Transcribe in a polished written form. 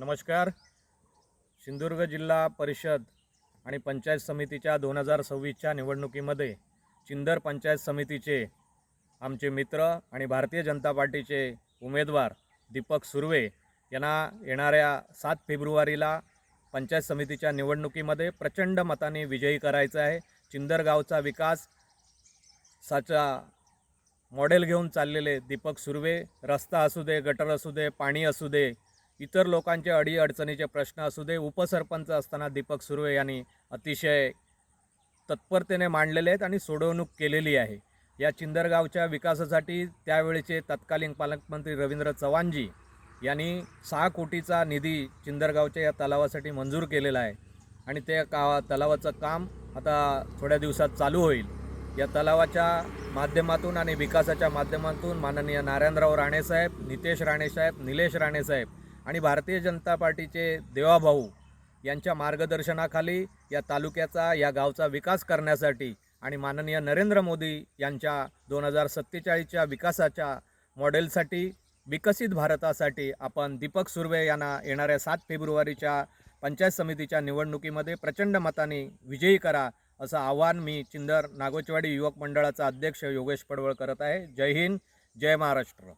नमस्कार. सिंधुदुर्ग जिल्हा परिषद आणि पंचायत समितीच्या 2026च्या निवडणुकीमध्ये चिंदर पंचायत समितीचे आमचे मित्र आणि भारतीय जनता पार्टीचे उमेदवार दीपक सुर्वे यांना येणाऱ्या 7 फेब्रुवारीला पंचायत समितीच्या निवडणुकीमध्ये प्रचंड मताने विजयी करायचा आहे. चिंदर गावचा विकास साचा मॉडेल घेऊन चाललेले दीपक सुर्वे, रस्ता असू दे, गटर असू दे, पाणी असू दे, इतर लोकांचे अडीअडचणीचे प्रश्न असू दे, उपसरपंच असताना दीपक सुर्वे यांनी अतिशय तत्परतेने मांडलेले आहेत आणि सोडवणूक केलेली आहे. या चिंदर गावच्या विकासासाठी त्यावेळेचे तत्कालीन पालकमंत्री रवींद्र चव्हाणजी यांनी 6 कोटीचा निधी चिंदर गावच्या या तलावासाठी मंजूर केलेला आहे आणि ते तलावाचं काम आता थोड्या दिवसात चालू होईल. या तलावाच्या माध्यमातून आणि विकासाच्या माध्यमातून माननीय नारायणराव राणेसाहेब, नितेश राणेसाहेब, निलेश राणेसाहेब आणि भारतीय जनता पार्टीचे देवाभाऊ यांच्या मार्गदर्शनाखाली या तालुक्याचा, या गावचा विकास करण्यासाठी आणि माननीय नरेंद्र मोदी यांच्या 2047च्या विकासाच्या मॉडेलसाठी, विकसित भारतासाठी आपण दीपक सुर्वे यांना येणाऱ्या 7 फेब्रुवारीच्या पंचायत समितीच्या निवडणुकीमध्ये प्रचंड मताने विजयी करा असं आवाहन मी चिंदर नागोचवाडी युवक मंडळाचा अध्यक्ष योगेश पडवळ करत आहे. जय हिंद, जय महाराष्ट्र.